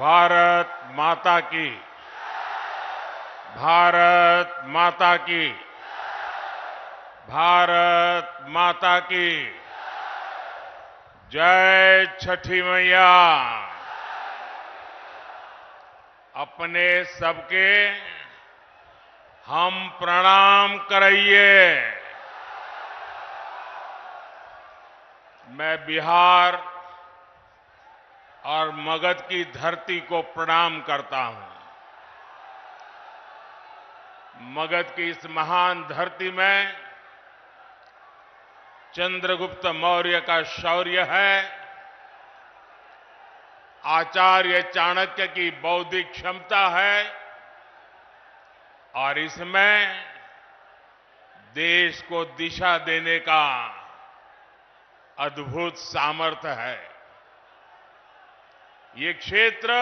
भारत माता की। भारत माता की। भारत माता की। जय छठी मैया। अपने सबके हम प्रणाम कराइए। मैं बिहार और मगध की धरती को प्रणाम करता हूं। मगध की इस महान धरती में चंद्रगुप्त मौर्य का शौर्य है, आचार्य चाणक्य की बौद्धिक क्षमता है और इसमें देश को दिशा देने का अद्भुत सामर्थ्य है। ये क्षेत्र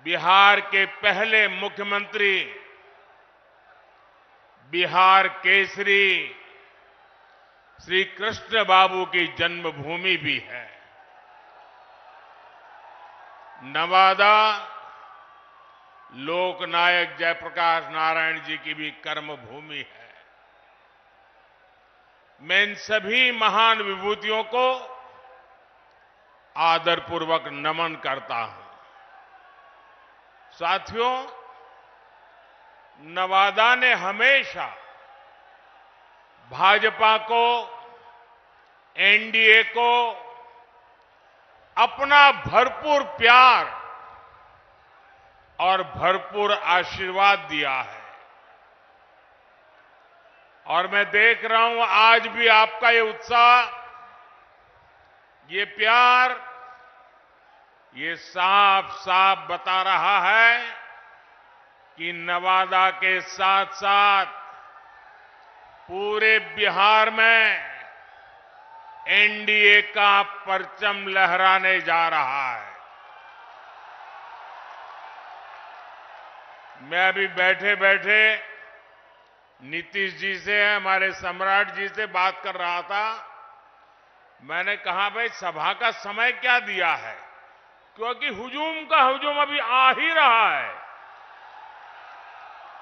बिहार के पहले मुख्यमंत्री, बिहार केसरी श्री कृष्ण बाबू की जन्मभूमि भी है। नवादा लोकनायक जयप्रकाश नारायण जी की भी कर्मभूमि है। मैं इन सभी महान विभूतियों को आदरपूर्वक नमन करता हूं। साथियों, नवादा ने हमेशा भाजपा को, एनडीए को अपना भरपूर प्यार और भरपूर आशीर्वाद दिया है और मैं देख रहा हूं आज भी आपका ये उत्साह, ये प्यार, ये साफ साफ बता रहा है कि नवादा के साथ साथ पूरे बिहार में एनडीए का परचम लहराने जा रहा है। मैं अभी बैठे बैठे नीतीश जी से, हमारे सम्राट जी से बात कर रहा था। मैंने कहा, भाई सभा का समय क्या दिया है, क्योंकि हुजूम का हुजूम अभी आ ही रहा है।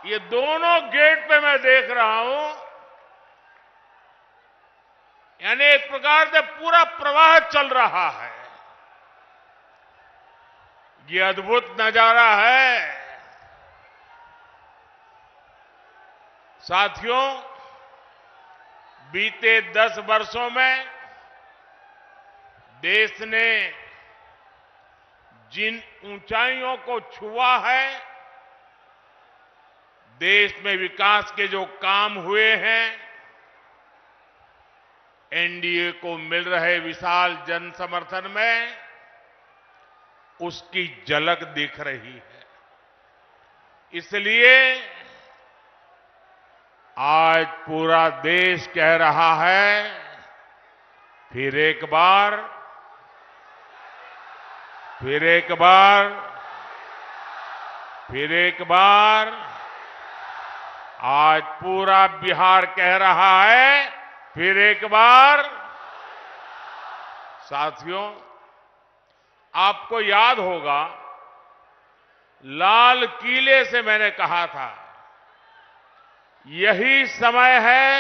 ये दोनों गेट पे मैं देख रहा हूं, यानी एक प्रकार से पूरा प्रवाह चल रहा है। ये अद्भुत नजारा है। साथियों, बीते 10 वर्षों में देश ने जिन ऊंचाइयों को छुआ है, देश में विकास के जो काम हुए हैं, एनडीए को मिल रहे विशाल जन समर्थन में उसकी झलक दिख रही है। इसलिए आज पूरा देश कह रहा है, फिर एक बार, फिर एक बार, फिर एक बार। आज पूरा बिहार कह रहा है, फिर एक बार। साथियों, आपको याद होगा, लाल किले से मैंने कहा था, यही समय है,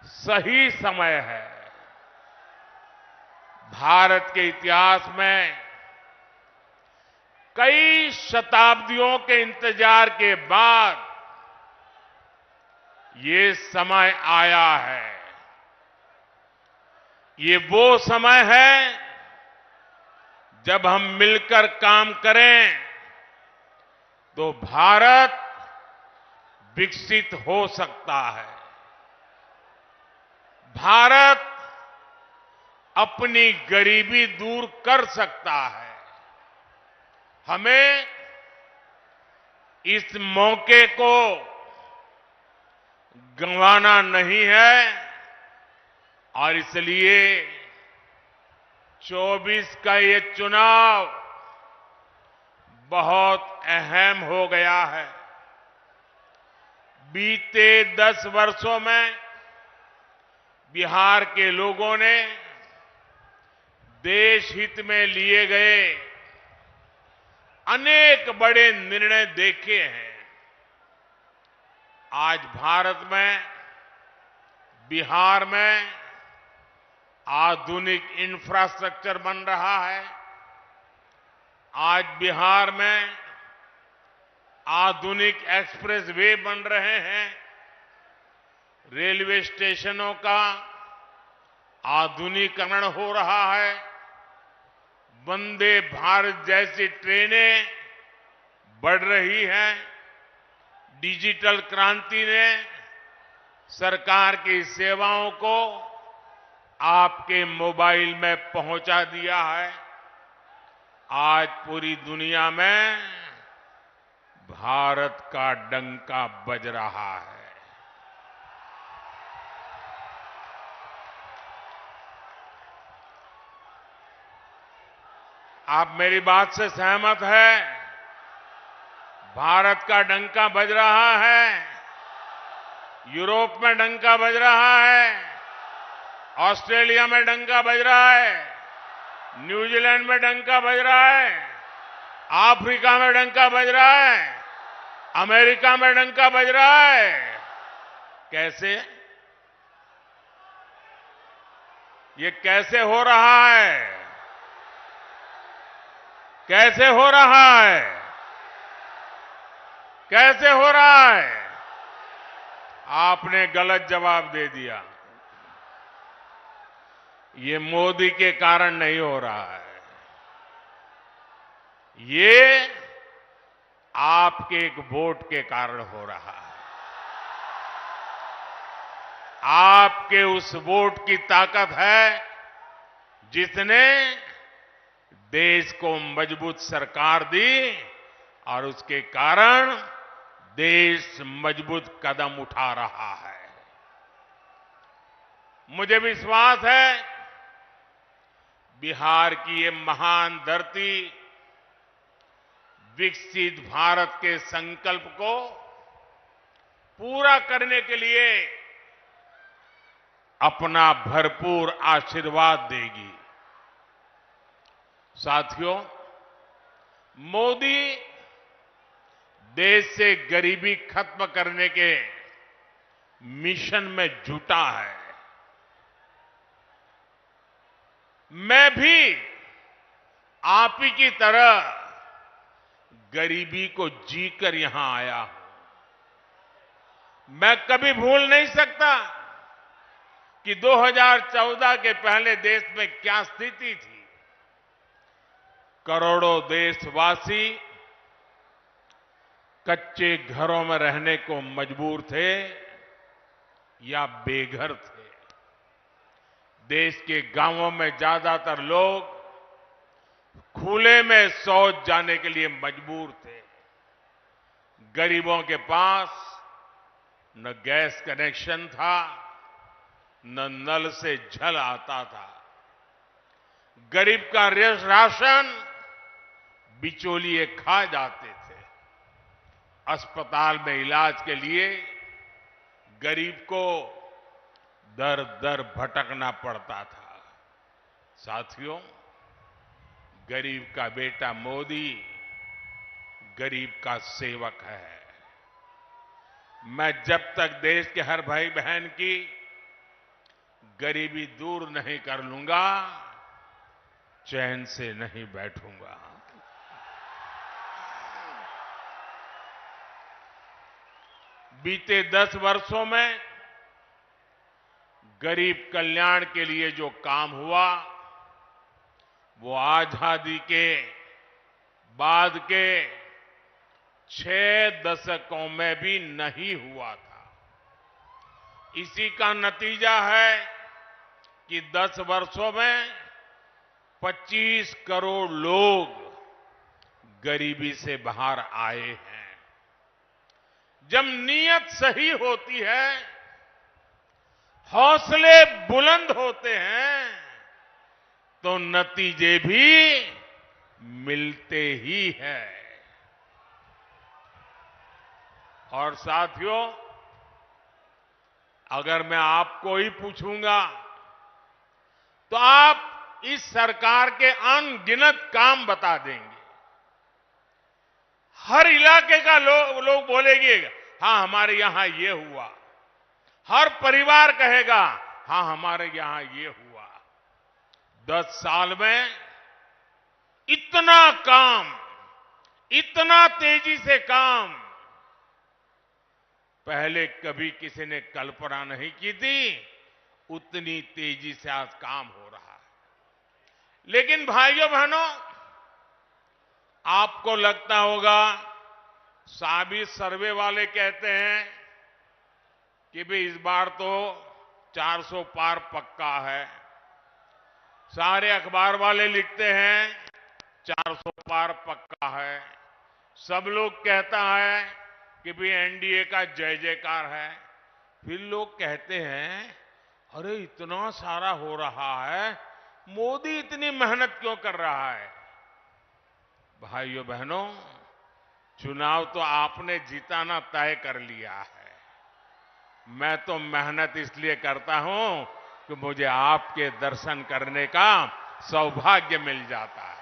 सही समय है। भारत के इतिहास में कई शताब्दियों के इंतजार के बाद ये समय आया है। ये वो समय है जब हम मिलकर काम करें तो भारत विकसित हो सकता है। भारत अपनी गरीबी दूर कर सकता है। हमें इस मौके को गंवाना नहीं है और इसलिए 24 का ये चुनाव बहुत अहम हो गया है। बीते 10 वर्षों में बिहार के लोगों ने देश हित में लिए गए अनेक बड़े निर्णय देखे हैं। आज भारत में, बिहार में आधुनिक इंफ्रास्ट्रक्चर बन रहा है। आज बिहार में आधुनिक एक्सप्रेस वे बन रहे हैं। रेलवे स्टेशनों का आधुनिकीकरण हो रहा है। वंदे भारत जैसी ट्रेनें बढ़ रही हैं। डिजिटल क्रांति ने सरकार की सेवाओं को आपके मोबाइल में पहुंचा दिया है। आज पूरी दुनिया में भारत का डंका बज रहा है। आप मेरी बात से सहमत हैं? भारत का डंका बज रहा है। यूरोप में डंका बज रहा है। ऑस्ट्रेलिया में डंका बज रहा है। न्यूजीलैंड में डंका बज रहा है। अफ्रीका में डंका बज रहा है। अमेरिका में डंका बज रहा है। कैसे? ये कैसे हो रहा है? कैसे हो रहा है? कैसे हो रहा है? आपने गलत जवाब दे दिया। ये मोदी के कारण नहीं हो रहा है। ये आपके एक वोट के कारण हो रहा है। आपके उस वोट की ताकत है जिसने देश को मजबूत सरकार दी और उसके कारण देश मजबूत कदम उठा रहा है। मुझे विश्वास है बिहार की ये महान धरती विकसित भारत के संकल्प को पूरा करने के लिए अपना भरपूर आशीर्वाद देगी। साथियों, मोदी देश से गरीबी खत्म करने के मिशन में जुटा है। मैं भी आप ही की तरह गरीबी को जीकर यहां आया हूं। मैं कभी भूल नहीं सकता कि 2014 के पहले देश में क्या स्थिति थी। करोड़ों देशवासी कच्चे घरों में रहने को मजबूर थे या बेघर थे। देश के गांवों में ज्यादातर लोग खुले में शौच जाने के लिए मजबूर थे। गरीबों के पास न गैस कनेक्शन था, न नल से जल आता था। गरीब का राशन बिचौलिए खा जाते थे। अस्पताल में इलाज के लिए गरीब को दर दर भटकना पड़ता था। साथियों, गरीब का बेटा मोदी गरीब का सेवक है। मैं जब तक देश के हर भाई बहन की गरीबी दूर नहीं कर लूंगा, चैन से नहीं बैठूंगा। बीते 10 वर्षों में गरीब कल्याण के लिए जो काम हुआ वो आजादी के बाद के 6 दशकों में भी नहीं हुआ था। इसी का नतीजा है कि 10 वर्षों में 25 करोड़ लोग गरीबी से बाहर आए हैं। जब नीयत सही होती है, हौसले बुलंद होते हैं, तो नतीजे भी मिलते ही हैं। और साथियों, अगर मैं आपको ही पूछूंगा तो आप इस सरकार के अनगिनत काम बता देंगे। हर इलाके का लोग बोलेंगे, हाँ हमारे यहां ये हुआ। हर परिवार कहेगा, हाँ हमारे यहां ये हुआ। 10 साल में इतना काम, इतना तेजी से काम पहले कभी किसी ने कल्पना नहीं की थी। उतनी तेजी से आज काम हो रहा है। लेकिन भाइयों बहनों, आपको लगता होगा साबित सर्वे वाले कहते हैं कि भाई इस बार तो 400 पार पक्का है। सारे अखबार वाले लिखते हैं 400 पार पक्का है। सब लोग कहता है कि भाई एनडीए का जय जयकार है। फिर लोग कहते हैं अरे इतना सारा हो रहा है, मोदी इतनी मेहनत क्यों कर रहा है? भाइयों बहनों, चुनाव तो आपने जिताना तय कर लिया है। मैं तो मेहनत इसलिए करता हूं कि मुझे आपके दर्शन करने का सौभाग्य मिल जाता है।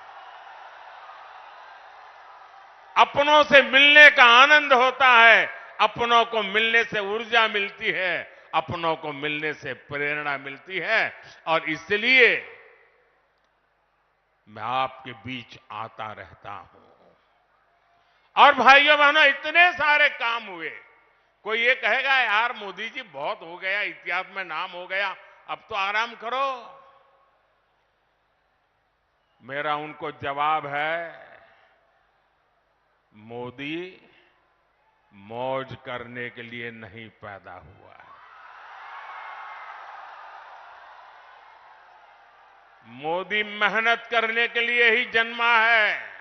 अपनों से मिलने का आनंद होता है। अपनों को मिलने से ऊर्जा मिलती है, अपनों को मिलने से प्रेरणा मिलती है। और इसलिए मैं आपके बीच आता रहता हूं। और भाइयों बहनों, इतने सारे काम हुए। कोई ये कहेगा यार मोदी जी बहुत हो गया, इतिहास में नाम हो गया, अब तो आराम करो। मेरा उनको जवाब है, मोदी मौज करने के लिए नहीं पैदा हुआ है। मोदी मेहनत करने के लिए ही जन्मा है,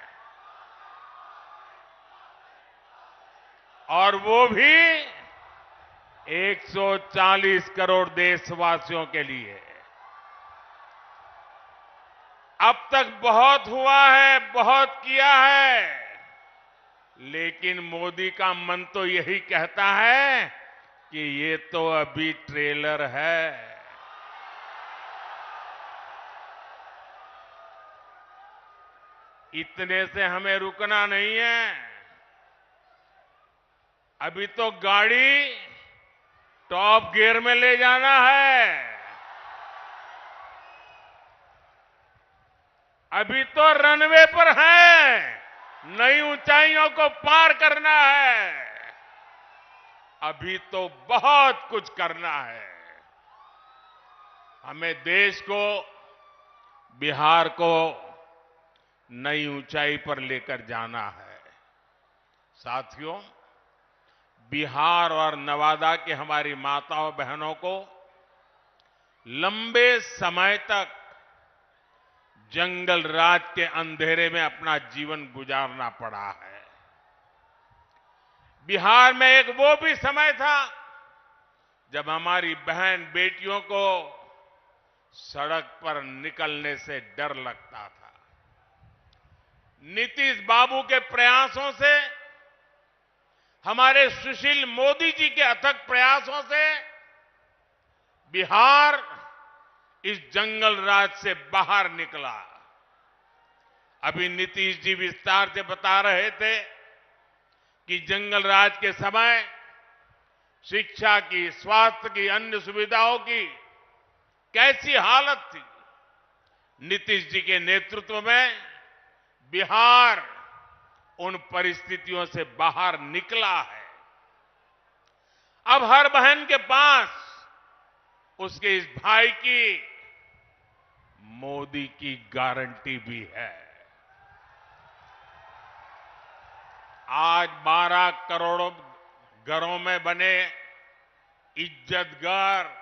और वो भी 140 करोड़ देशवासियों के लिए। अब तक बहुत हुआ है, बहुत किया है, लेकिन मोदी का मन तो यही कहता है कि ये तो अभी ट्रेलर है। इतने से हमें रुकना नहीं है। अभी तो गाड़ी टॉप गियर में ले जाना है। अभी तो रनवे पर है, नई ऊंचाइयों को पार करना है। अभी तो बहुत कुछ करना है। हमें देश को, बिहार को नई ऊंचाई पर लेकर जाना है। साथियों, बिहार और नवादा की हमारी माताओं बहनों को लंबे समय तक जंगल राज के अंधेरे में अपना जीवन गुजारना पड़ा है। बिहार में एक वो भी समय था जब हमारी बहन बेटियों को सड़क पर निकलने से डर लगता था। नीतीश बाबू के प्रयासों से, हमारे सुशील मोदी जी के अथक प्रयासों से बिहार इस जंगल राज से बाहर निकला। अभी नीतीश जी विस्तार से बता रहे थे कि जंगल राज के समय शिक्षा की, स्वास्थ्य की, अन्य सुविधाओं की कैसी हालत थी। नीतीश जी के नेतृत्व में बिहार उन परिस्थितियों से बाहर निकला है। अब हर बहन के पास उसके इस भाई की मोदी की गारंटी भी है। आज 12 करोड़ घरों में बने इज्जत घर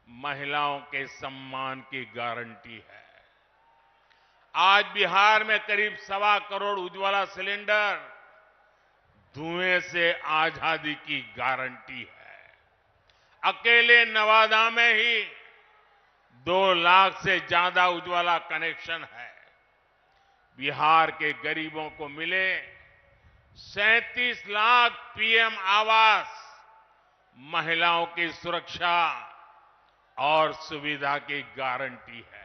महिलाओं के सम्मान की गारंटी है। आज बिहार में करीब 1.25 करोड़ उज्ज्वला सिलेंडर धुएं से आजादी की गारंटी है। अकेले नवादा में ही 2 लाख से ज्यादा उज्ज्वला कनेक्शन है। बिहार के गरीबों को मिले 37 लाख पीएम आवास, महिलाओं की सुरक्षा और सुविधा की गारंटी है।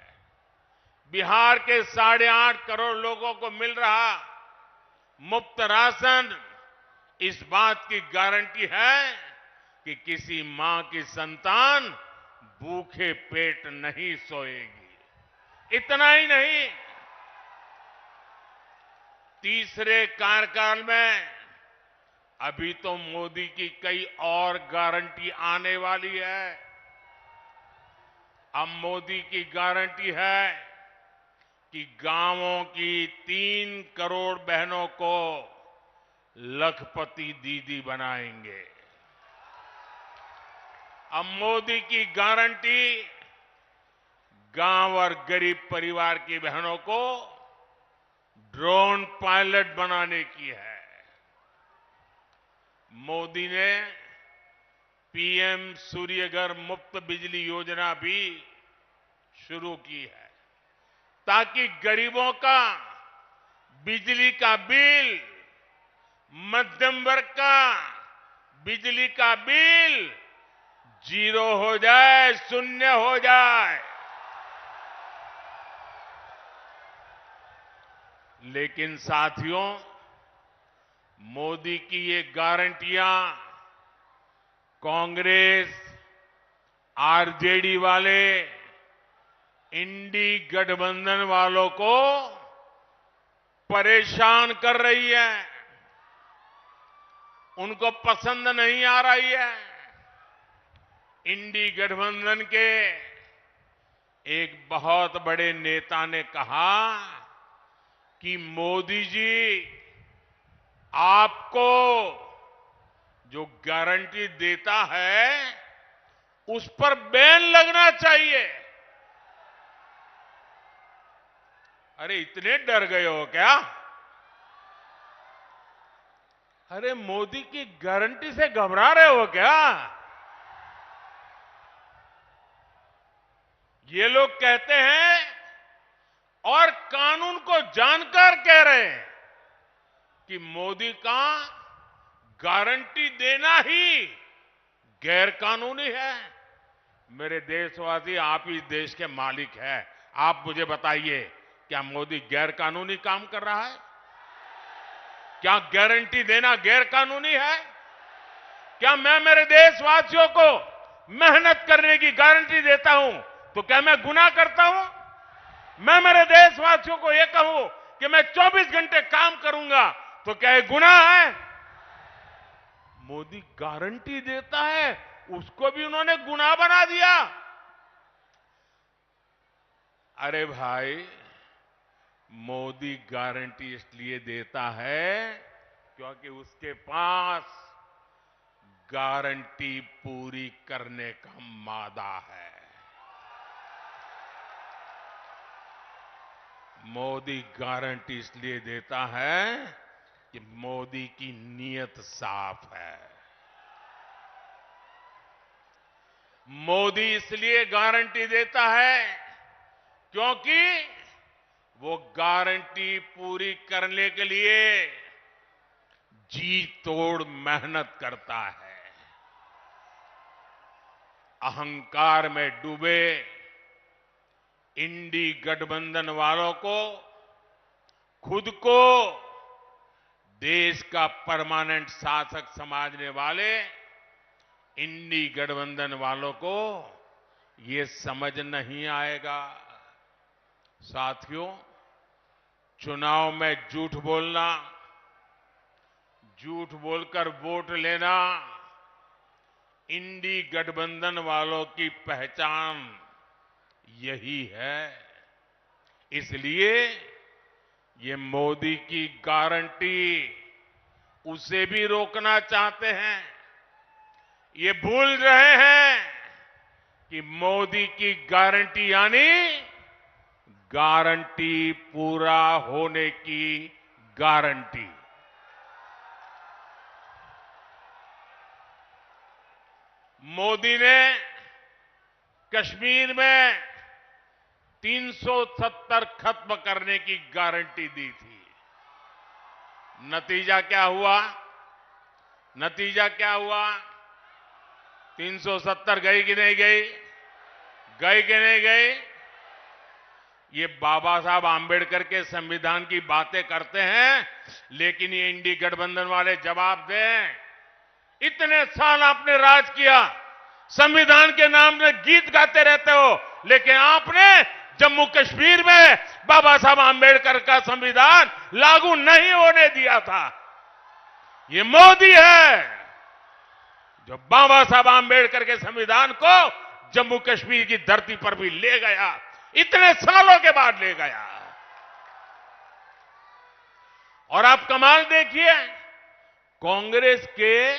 बिहार के 8.5 करोड़ लोगों को मिल रहा मुफ्त राशन इस बात की गारंटी है कि किसी मां की संतान भूखे पेट नहीं सोएगी। इतना ही नहीं, तीसरे कार्यकाल में अभी तो मोदी की कई और गारंटी आने वाली है। अब मोदी की गारंटी है कि गांवों की 3 करोड़ बहनों को लखपति दीदी बनाएंगे। अब मोदी की गारंटी गांव और गरीब परिवार की बहनों को ड्रोन पायलट बनाने की है। मोदी ने पीएम सूर्यघर मुफ्त बिजली योजना भी शुरू की है ताकि गरीबों का बिजली का बिल, मध्यम वर्ग का बिजली का बिल 0 हो जाए, शून्य हो जाए। लेकिन साथियों, मोदी की ये गारंटियां कांग्रेस, आरजेडी वाले, इंडी गठबंधन वालों को परेशान कर रही है, उनको पसंद नहीं आ रही है। इंडी गठबंधन के एक बहुत बड़े नेता ने कहा कि मोदी जी आपको जो गारंटी देता है उस पर बैन लगना चाहिए। अरे इतने डर गए हो क्या? अरे मोदी की गारंटी से घबरा रहे हो क्या? ये लोग कहते हैं और कानून को जानकर कह रहे हैं कि मोदी का गारंटी देना ही गैर कानूनी है। मेरे देशवासी, आप ही देश के मालिक हैं, आप मुझे बताइए, क्या मोदी गैर कानूनी काम कर रहा है? क्या गारंटी देना गैर कानूनी है? क्या मैं मेरे देशवासियों को मेहनत करने की गारंटी देता हूं तो क्या मैं गुनाह करता हूं? मैं मेरे देशवासियों को यह कहूं कि मैं 24 घंटे काम करूंगा तो क्या ये गुनाह है? मोदी गारंटी देता है, उसको भी उन्होंने गुनाह बना दिया। अरे भाई, मोदी गारंटी इसलिए देता है क्योंकि उसके पास गारंटी पूरी करने का मादा है। मोदी गारंटी इसलिए देता है कि मोदी की नीयत साफ है। मोदी इसलिए गारंटी देता है क्योंकि वो गारंटी पूरी करने के लिए जी तोड़ मेहनत करता है। अहंकार में डूबे इंडी गठबंधन वालों को खुद को देश का परमानेंट शासक समझने वाले इंडी गठबंधन वालों को ये समझ नहीं आएगा। साथियों, चुनाव में झूठ बोलना, झूठ बोलकर वोट लेना इंडी गठबंधन वालों की पहचान यही है। इसलिए ये मोदी की गारंटी उसे भी रोकना चाहते हैं। ये भूल रहे हैं कि मोदी की गारंटी यानी गारंटी पूरा होने की गारंटी। मोदी ने कश्मीर में 370 खत्म करने की गारंटी दी थी। नतीजा क्या हुआ? नतीजा क्या हुआ? 370 गई कि नहीं गई? गई कि नहीं गई? ये बाबा साहब आंबेडकर के संविधान की बातें करते हैं, लेकिन ये इंडी गठबंधन वाले जवाब दें। इतने साल आपने राज किया, संविधान के नाम में गीत गाते रहते हो, लेकिन आपने जम्मू कश्मीर में बाबा साहब आंबेडकर का संविधान लागू नहीं होने दिया था। ये मोदी है जो बाबा साहब आंबेडकर के संविधान को जम्मू कश्मीर की धरती पर भी ले गया, इतने सालों के बाद ले गया। और आप कमाल देखिए, कांग्रेस के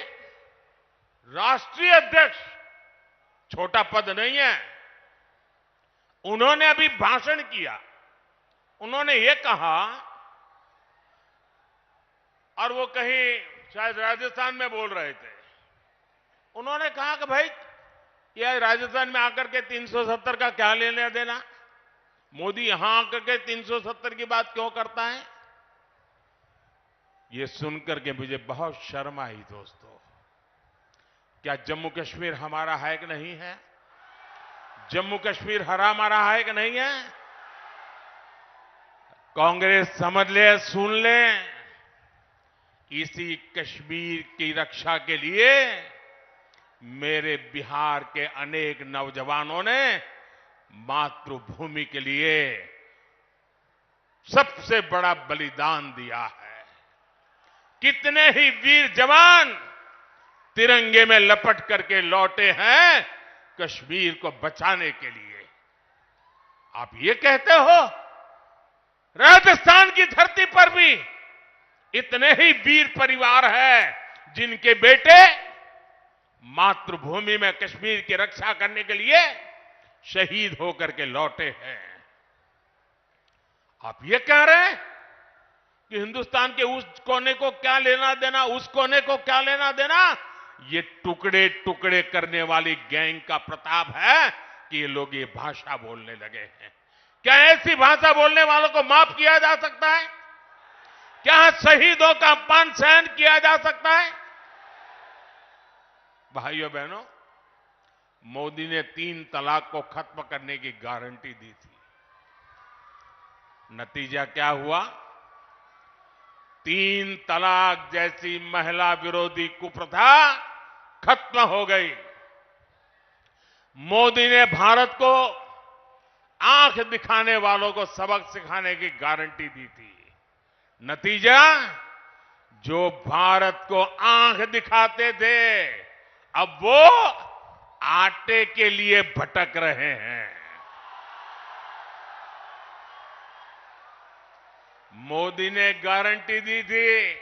राष्ट्रीय अध्यक्ष, छोटा पद नहीं है, उन्होंने अभी भाषण किया। उन्होंने ये कहा, और वो कहीं शायद राजस्थान में बोल रहे थे, उन्होंने कहा कि भाई ये राजस्थान में आकर के 370 का क्या लेना देना, मोदी यहां आकर के 370 की बात क्यों करता है। ये सुनकर के मुझे बहुत शर्म आई दोस्तों। क्या जम्मू कश्मीर हमारा है कि नहीं है? जम्मू कश्मीर हमारा है कि नहीं है? कांग्रेस समझ ले, सुन ले, इसी कश्मीर की रक्षा के लिए मेरे बिहार के अनेक नौजवानों ने मातृभूमि के लिए सबसे बड़ा बलिदान दिया है। कितने ही वीर जवान तिरंगे में लपट करके लौटे हैं कश्मीर को बचाने के लिए। आप ये कहते हो राजस्थान की धरती पर भी इतने ही वीर परिवार है जिनके बेटे मातृभूमि में कश्मीर की रक्षा करने के लिए शहीद होकर के लौटे हैं। आप ये कह रहे हैं कि हिंदुस्तान के उस कोने को क्या लेना देना, उस कोने को क्या लेना देना। ये टुकड़े टुकड़े करने वाली गैंग का प्रताप है कि ये लोग ये भाषा बोलने लगे हैं। क्या ऐसी भाषा बोलने वालों को माफ किया जा सकता है? क्या शहीदों का अपमान सहन किया जा सकता है? भाइयों बहनों, मोदी ने 3 तलाक को खत्म करने की गारंटी दी थी। नतीजा क्या हुआ? 3 तलाक जैसी महिला विरोधी कुप्रथा खत्म हो गई। मोदी ने भारत को आंख दिखाने वालों को सबक सिखाने की गारंटी दी थी। नतीजा, जो भारत को आंख दिखाते थे अब वो आटे के लिए भटक रहे हैं। मोदी ने गारंटी दी थी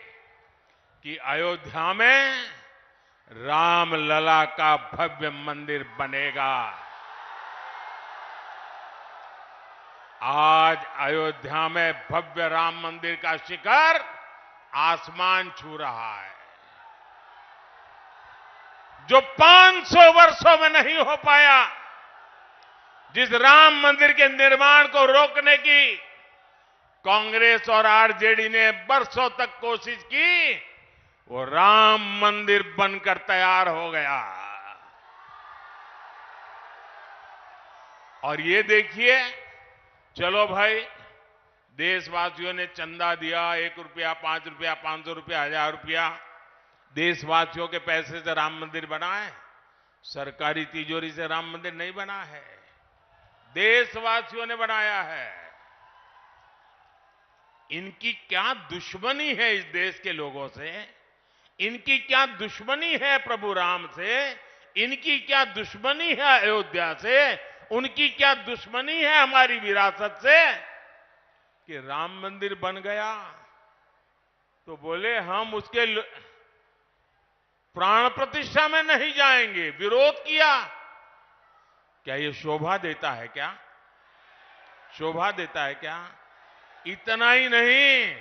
कि अयोध्या में रामलला का भव्य मंदिर बनेगा। आज अयोध्या में भव्य राम मंदिर का शिखर आसमान छू रहा है। जो 500 वर्षों में नहीं हो पाया, जिस राम मंदिर के निर्माण को रोकने की कांग्रेस और आरजेडी ने बरसों तक कोशिश की, वो राम मंदिर बनकर तैयार हो गया। और ये देखिए, चलो भाई, देशवासियों ने चंदा दिया, 1 रुपया, 5 रुपया, 500 रुपया, 1000 रुपया, देशवासियों के पैसे से राम मंदिर बना है। सरकारी तिजोरी से राम मंदिर नहीं बना है, देशवासियों ने बनाया है। इनकी क्या दुश्मनी है इस देश के लोगों से? इनकी क्या दुश्मनी है प्रभु राम से? इनकी क्या दुश्मनी है अयोध्या से? उनकी क्या दुश्मनी है हमारी विरासत से कि राम मंदिर बन गया तो बोले हम उसके प्राण प्रतिष्ठा में नहीं जाएंगे, विरोध किया। क्या ये शोभा देता है क्या? शोभा देता है क्या? इतना ही नहीं,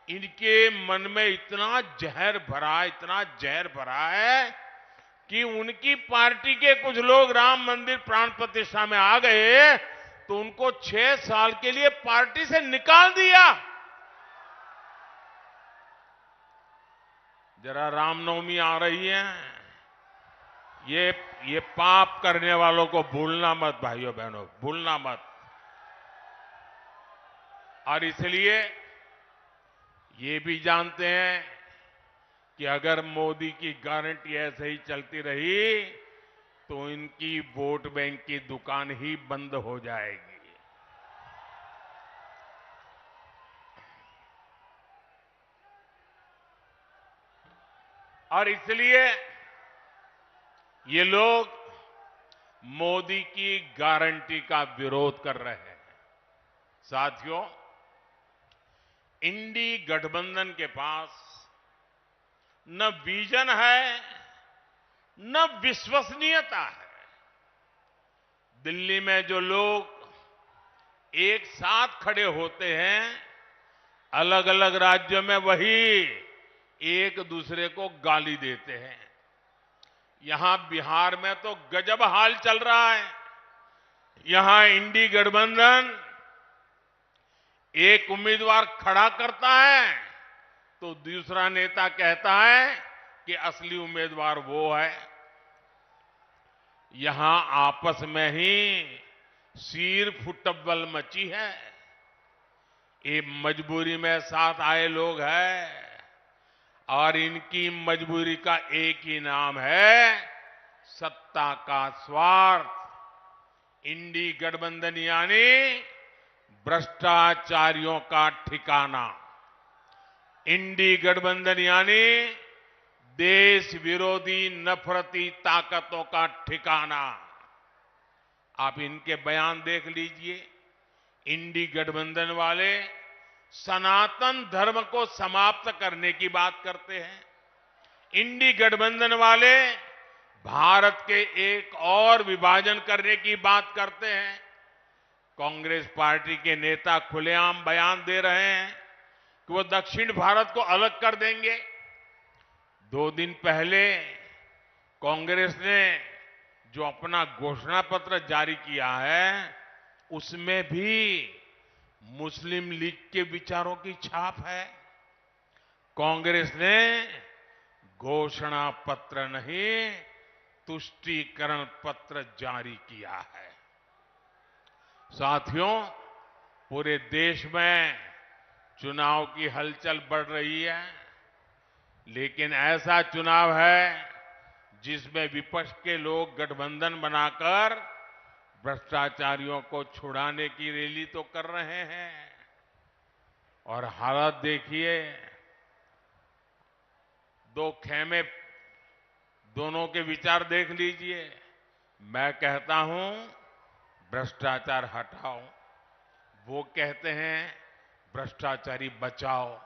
इनके मन में इतना जहर भरा है कि उनकी पार्टी के कुछ लोग राम मंदिर प्राण प्रतिष्ठा में आ गए तो उनको 6 साल के लिए पार्टी से निकाल दिया। जरा रामनवमी आ रही है, ये पाप करने वालों को भूलना मत भाइयों बहनों, भूलना मत। और इसलिए ये भी जानते हैं कि अगर मोदी की गारंटी ऐसे ही चलती रही तो इनकी वोट बैंक की दुकान ही बंद हो जाएगी। और इसलिए ये लोग मोदी की गारंटी का विरोध कर रहे हैं। साथियों, इंडी गठबंधन के पास न विजन है न विश्वसनीयता है। दिल्ली में जो लोग एक साथ खड़े होते हैं, अलग अलग राज्यों में वही एक दूसरे को गाली देते हैं। यहां बिहार में तो गजब हाल चल रहा है। यहां इंडी गठबंधन एक उम्मीदवार खड़ा करता है तो दूसरा नेता कहता है कि असली उम्मीदवार वो है। यहां आपस में ही सिर फुटबल मची है। ये मजबूरी में साथ आए लोग हैं और इनकी मजबूरी का एक ही नाम है सत्ता का स्वार्थ। इंडी गठबंधन यानी भ्रष्टाचारियों का ठिकाना। इंडी गठबंधन यानी देश विरोधी नफरती ताकतों का ठिकाना। आप इनके बयान देख लीजिए। इंडी गठबंधन वाले सनातन धर्म को समाप्त करने की बात करते हैं। इंडी गठबंधन वाले भारत के एक और विभाजन करने की बात करते हैं। कांग्रेस पार्टी के नेता खुलेआम बयान दे रहे हैं कि वो दक्षिण भारत को अलग कर देंगे। 2 दिन पहले कांग्रेस ने जो अपना घोषणा पत्र जारी किया है उसमें भी मुस्लिम लीग के विचारों की छाप है। कांग्रेस ने घोषणा पत्र नहीं, तुष्टीकरण पत्र जारी किया है। साथियों, पूरे देश में चुनाव की हलचल बढ़ रही है, लेकिन ऐसा चुनाव है जिसमें विपक्ष के लोग गठबंधन बनाकर भ्रष्टाचारियों को छुड़ाने की रैली तो कर रहे हैं। और हालत देखिए, 2 खेमे, दोनों के विचार देख लीजिए। मैं कहता हूं भ्रष्टाचार हटाओ, वो कहते हैं भ्रष्टाचारी बचाओ।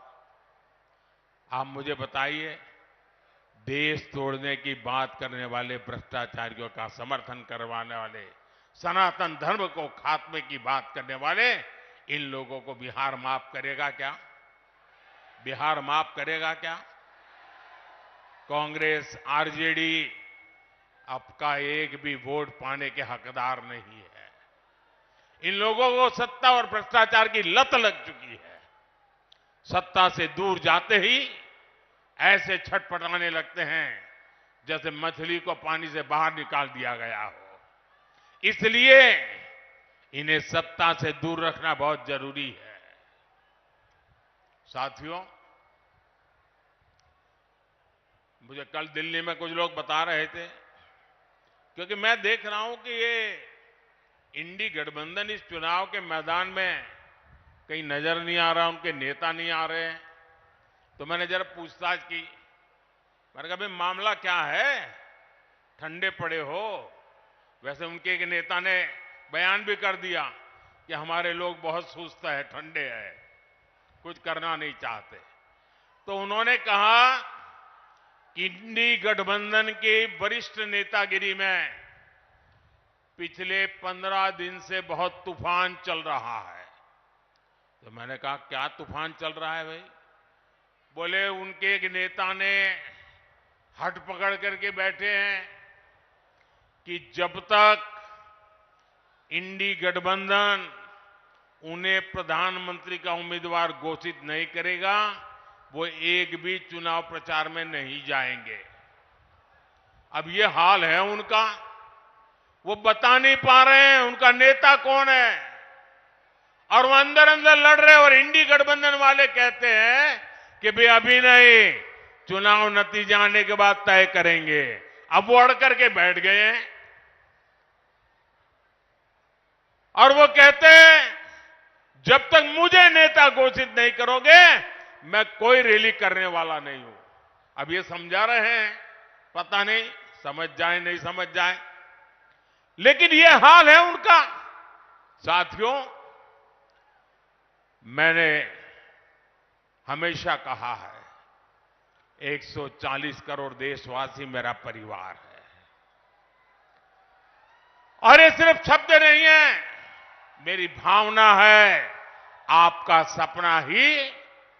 आप मुझे बताइए, देश तोड़ने की बात करने वाले भ्रष्टाचारियों का समर्थन करवाने वाले, सनातन धर्म को खात्मे की बात करने वाले, इन लोगों को बिहार माफ करेगा क्या? बिहार माफ करेगा क्या? कांग्रेस, आरजेडी आपका एक भी वोट पाने के हकदार नहीं है। इन लोगों को सत्ता और भ्रष्टाचार की लत लग चुकी है। सत्ता से दूर जाते ही ऐसे छटपटाने लगते हैं जैसे मछली को पानी से बाहर निकाल दिया गया हो। इसलिए इन्हें सत्ता से दूर रखना बहुत जरूरी है। साथियों, मुझे कल दिल्ली में कुछ लोग बता रहे थे, क्योंकि मैं देख रहा हूं कि ये इंडी गठबंधन इस चुनाव के मैदान में कहीं नजर नहीं आ रहा, उनके नेता नहीं आ रहे हैं। तो मैंने जरा पूछताछ की। मैंने कहा, भाई मामला क्या है? ठंडे पड़े हो? वैसे उनके एक नेता ने बयान भी कर दिया कि हमारे लोग बहुत सुस्त है, ठंडे हैं, कुछ करना नहीं चाहते। तो उन्होंने कहा कि इंडी गठबंधन के वरिष्ठ नेतागिरी में पिछले 15 दिन से बहुत तूफान चल रहा है। तो मैंने कहा, क्या तूफान चल रहा है भाई? बोले उनके एक नेता ने हट पकड़ करके बैठे हैं कि जब तक इंडी गठबंधन उन्हें प्रधानमंत्री का उम्मीदवार घोषित नहीं करेगा, वो एक भी चुनाव प्रचार में नहीं जाएंगे। अब ये हाल है उनका, वो बता नहीं पा रहे हैं उनका नेता कौन है। और वो अंदर अंदर लड़ रहे, और इंडी गठबंधन वाले कहते हैं कि भाई अभी नहीं, चुनाव नतीजे आने के बाद तय करेंगे। अब वो अड़ करके बैठ गए हैं और वो कहते हैं जब तक मुझे नेता घोषित नहीं करोगे मैं कोई रैली करने वाला नहीं हूं। अब ये समझा रहे हैं, पता नहीं समझ जाए नहीं समझ जाए, लेकिन ये हाल है उनका। साथियों, मैंने हमेशा कहा है 140 करोड़ देशवासी मेरा परिवार है, और ये सिर्फ शब्द नहीं है, मेरी भावना है। आपका सपना ही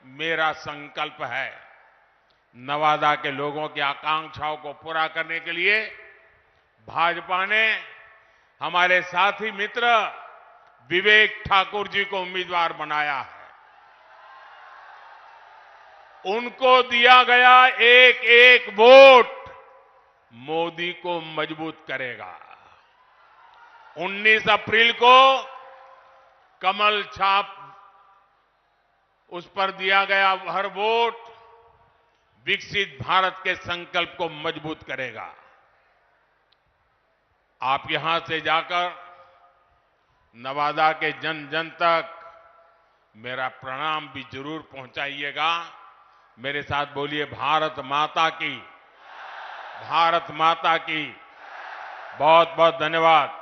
मेरा संकल्प है। नवादा के लोगों की आकांक्षाओं को पूरा करने के लिए भाजपा ने हमारे साथी मित्र विवेक ठाकुर जी को उम्मीदवार बनाया है। उनको दिया गया एक एक वोट मोदी को मजबूत करेगा। 19 अप्रैल को कमल छाप, उस पर दिया गया हर वोट विकसित भारत के संकल्प को मजबूत करेगा। आप यहां से जाकर नवादा के जन जन तक मेरा प्रणाम भी जरूर पहुंचाइएगा। मेरे साथ बोलिए भारत माता की, भारत माता की। बहुत बहुत धन्यवाद।